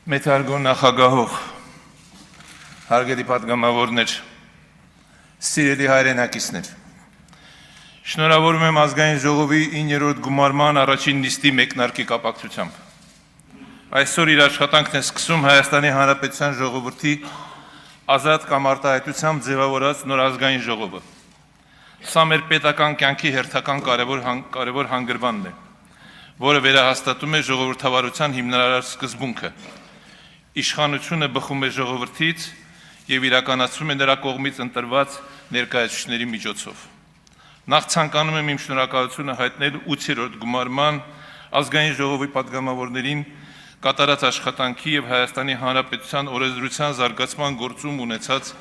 Մեծարգոն նախագահող, հարգելի պատգամավորներ, սիրելի հայրենակիցներ, շնորհավորում եմ ազգային ժողովի 9-րդ գումարման առաջին նիստի մեկնարկի կապակցությամբ։ Այսօր իր աշխատանքն է սկսում Հայաստանի Հանրապետության ժողովրդի ազատ կամ արտահայտությամբ ձևավորած նոր ազգային ժողովը։ Սա մեր պետական կյանքի հերթական կարևոր հանգրվանն է, որը վերահաստատում է ժողովրդավարության հիմնարար սկզբունքը։ Իշխանությունը բխում է ժողովրդից եւ իրականացվում է նրա կողմից ընտրված ներկայացուցիչների միջոցով։ Նախ ցանկանում եմ իմ շնորհակալությունը հայտնել 8-րդ գումարման ազգային ժողովի պատգամավորներին կատարած աշխատանքի եւ Հայաստանի Հանրապետության օրենսդրության զարգացման գործում ունեցած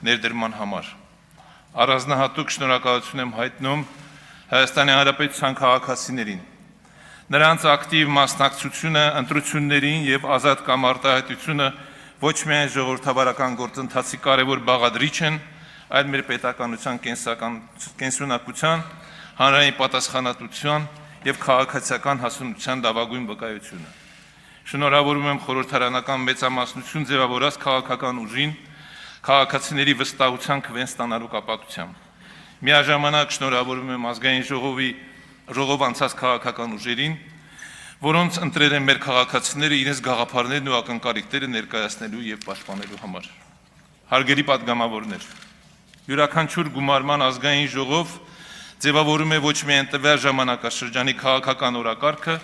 ներդրման համար։ Առանձնահատուկ շնորհակալություն եմ հայտնում Հայաստանի Հանրապետության քաղաքացիներին։ Նրանց ակտիվ մասնակցությունը ընտրություններին եւ ազատ կամ արտահայտությունը ոչ միայն ժողովրդավարական գործընթացի կարևոր բաղադրիչ են, այլ մեր պետականության կենսունակության, հանրային պատասխանատվության եւ քաղաքացիական հասունության լավագույն վկայությունը։ Շնորհավորում եմ խորհրդարանական մեծամասնություն ձևավորած քաղաքական ուժին, քաղաքացիների վստահության քվեն ստանալու կապակցությամբ։ Միաժամանակ շնորհավորում եմ ազգային ժողով անցած քաղաքական ուժերին, որոնց ընտրել են մեր քաղաքացիները իրենց գաղափարներն ու ակնկալիքները ներկայացնելու եւ պաշտպանելու համար։ Հարգելի պատգամավորներ, յուրաքանչյուր գումարման ազգային ժողով ձևավորում է ոչ միայն տվյալ ժամանակաշրջանի քաղաքական օրակարգը,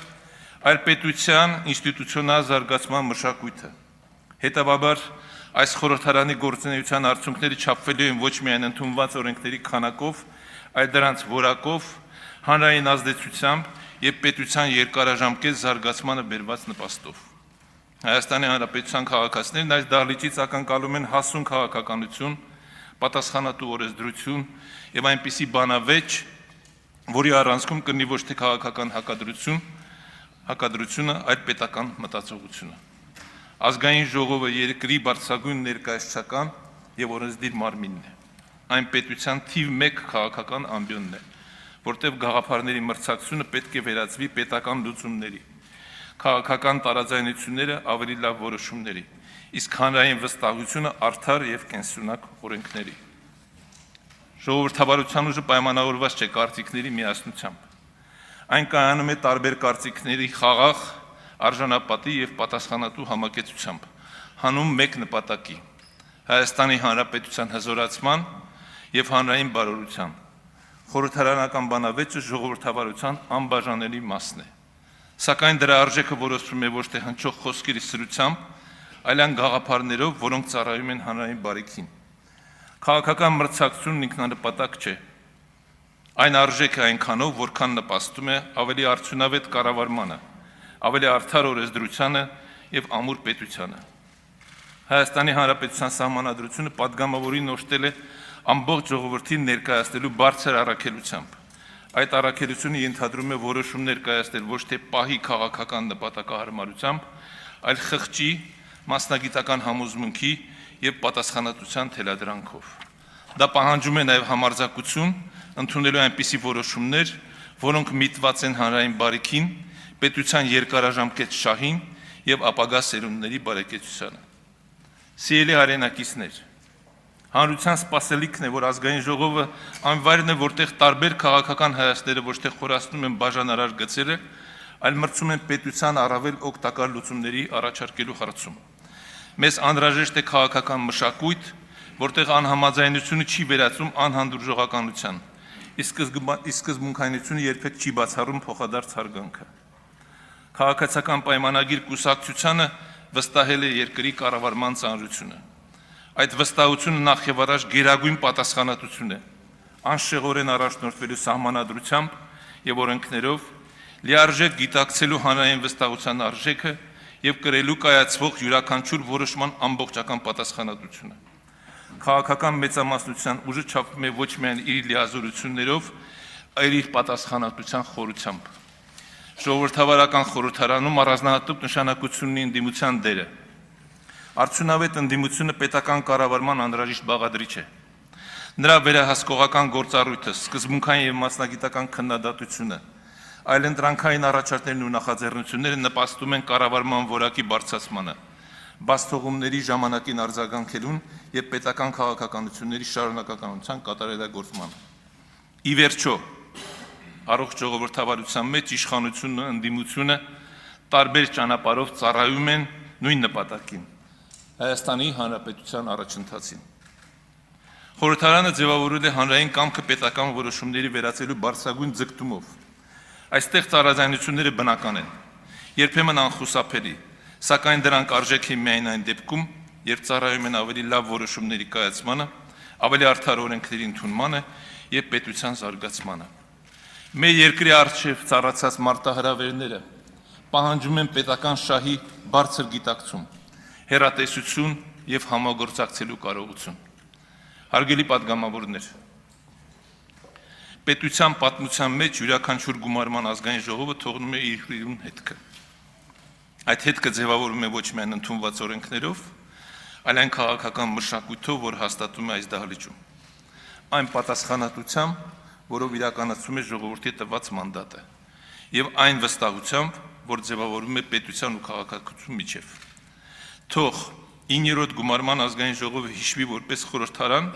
այլ պետության ինստիտուցիոնալ զարգացման մշակույթը։ Հետևաբար, այս խորհրդարանի գործունեության արդյունքները չափվելու են ոչ միայն ընդունված օրենքների քանակով, այլ դրանց որակով, հանրային ազդեցությամբ եւ պետության երկարաժամկետ զարգացմանը բերված նպաստով։ Հայաստանի Հանրապետության քաղաքացիներն այս դահլիճից ակնկալում են հասուն քաղաքականություն, պատասխանատու օրենսդրություն եւ այնպիսի բանավեճ, որի առանցքում կլինի ոչ թե քաղաքական հակադրությունը, այլ պետական մտածողությունը։ Ազգային ժողովը երկրի բարձրագույն ներկայացուցչական եւ օրենսդիր մարմինն է։ Այն պետության թիվ 1 քաղաքական ամբիոնն է, որտեղ գաղափարների մրցակցությունը պետք է վերածվի պետական լուծումների, քաղաքական տարաձայնությունները ավելի լավ որոշումների, իսկ հանրային վստահությունը արդար եւ կենսունակ օրենքների։ Ժողովրդավարության ուժը պայմանավորված չէ կարծիքների միասնությամբ։ Այն կայանում է տարբեր կարծիքների խաղաղ, արժանապատի եւ պատասխանատու համակեցությամբ, հանուն մեկ նպատակի՝ Հայաստանի Հանրապետության հզորացման եւ հանրային բարօրության։ Խորհրդարանական բանավեճը ժողովրդավարության անբաժանելի մասն է, սակայն դրա արժեքը որոշվում է ոչ թե հնչող խոսքերի սրությամբ, այլ այն գաղափարներով, որոնք ծառայում են հանրային բարիքին։ Քաղաքական մրցակցությունն ինքնանպատակ չէ։ Այն արժեք է այնքանով, որքան նպաստում է ավելի արդյունավետ կառավարմանը, ավելի արդար օրենսդրությանը եւ ամուր պետությանը։ Հայաստանի Հանրապետության սահմանադրությունը պատգամավորին օժտել է ամբողջ ժողովրդին ներկայացնելու բարձր առաքելությամբ։ Այդ առաքելությունը ենթադրում է որոշումներ կայացնել ոչ թե պահի քաղաքական նպատակահարմարությամբ, այլ խղճի, մասնագիտական համոզմունքի եւ պատասխանատվության թելադրանքով։ Դա պահանջում է նաեւ համարձակություն ընդունելու այնպիսի որոշումներ, որոնք միտված են հանրային բարիքին, պետության երկարաժամկետ շահին եւ ապագա սերունդների բարեկեցությանը։ Սիրելի հայրենակիցներ, հանրության սպասելիքն է, որ ազգային ժողովը անվայրն է, որտեղ տարբեր քաղաքական հայացքները ոչ թե խորացնում են բաժանարար գծերը, այլ մրցում են պետության առավել օգտակար լուծումների առաջարկելու հարցում։ Մեզ անհրաժեշտ է քաղաքական մշակույթ, որտեղ անհամաձայնությունը չի վերածվում անհանդուրժողականության, իսկ սկզբունքայնությունը երբեք չի բացառում փոխադարձ հարգանքը։ Քաղաքացիական պայմանագիր կուսակցությանը վստահել է երկրի կառավարման ծանրությունը։ Այդ վստահությունը նախ եւ առաջ գերագույն պատասխանատվություն է, անշեղորեն առաջնորդվելու սահմանադրությամբ եւ օրենքներով, լիարժեք գիտակցելու հանրային վստահության արժեքը եւ կրելու կայացվող յուրաքանչյուր որոշման ամբողջական պատասխանատվությունը։ Քաղաքական մեծամասնության ուժը չափվում է ոչ միայն իր լիազորություններով, այլ իր պատասխանատվության խորությամբ։ Ժողովրդավարական խորհրդարանում առանձնահատուկ նշանակություն ունի ընդդիմության դերը։ Արդյունավետ ընդդիմությունը պետական կառավարման անհրաժեշտ բաղադրիչ է։ Նրա վերահսկողական գործառույթը, սկզբունքային եւ մասնագիտական քննադատությունը, այլընտրանքային առաջարկներն ու նախաձեռնությունները նպաստում են կառավարման որակի բարձրացմանը, բացթողումների ժամանակին արձագանքելուն եւ պետական քաղաքականությունների շարունակականության կատարելագործմանը։ Ի վերջո, առողջ ժողովրդավարության մեջ իշխանությունն ու ընդդիմությունը տարբեր ճանապարհով ծառայում են նույն նպատակին՝ Հայաստանի Հանրապետության առաջընթացին։ Խորհրդարանը ձևավորել է հանրային կամքը պետական որոշումների վերածելու բարձրագույն ձգտումով։ Այստեղ տարաձայնությունները բնական են, երբեմն անխուսափելի, սակայն դրանք արժեք են միայն այն դեպքում, երբ ծառայում են ավելի լավ որոշումների կայացմանը, ավելի արդար օրենքների ընդունմանը եւ պետության զարգացմանը։ Մեր երկրի առջև ծառացած մարտահրավերները պահանջում են պետական շահի բարձր գիտակցում, հեռատեսություն եւ համագործակցելու կարողություն։ Հարգելի պատգամավորներ, պետության պատմության մեջ յուրաքանչյուր գումարման ազգային ժողովը թողնում է իր հետքը։ Այդ հետքը ձևավորում է ոչ միայն ընդունված օրենքներով, այլ այն քաղաքական մշակույթով, որ հաստատում է այս դահլիճում, այն պատասխանատվությամբ, որով իրականացում է ժողովրդի տված մանդատը, եւ այն վստահությամբ, որ ձևավորում է պետության ու քաղաքականության միջև։ Թող 9-րդ գումարման ազգային ժողովը հիշվի որպես խորհրդարան,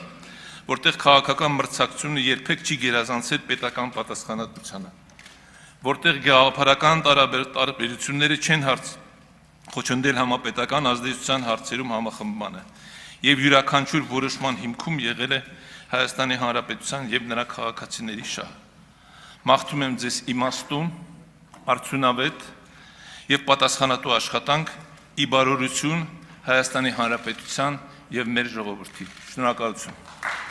որտեղ քաղաքական մրցակցությունը երբեք չի գերազանցել պետական պատասխանատվությանը, որտեղ գաղափարական տարբերությունները չեն խոչընդել համապետական ազդեցության հարցերում համախմբմանը եւ յուրաքանչյուր որոշման հիմքում եղել է Հայաստանի Հանրապետության եւ նրա քաղաքացիների շահը։ Մաղթում եմ ձեզ իմաստուն, արդյունավետ եւ պատասխանատու աշխատանք, ի բարօրություն Հայաստանի Հանրապետության եւ մեր ժողովրդի։ Շնորհակալություն։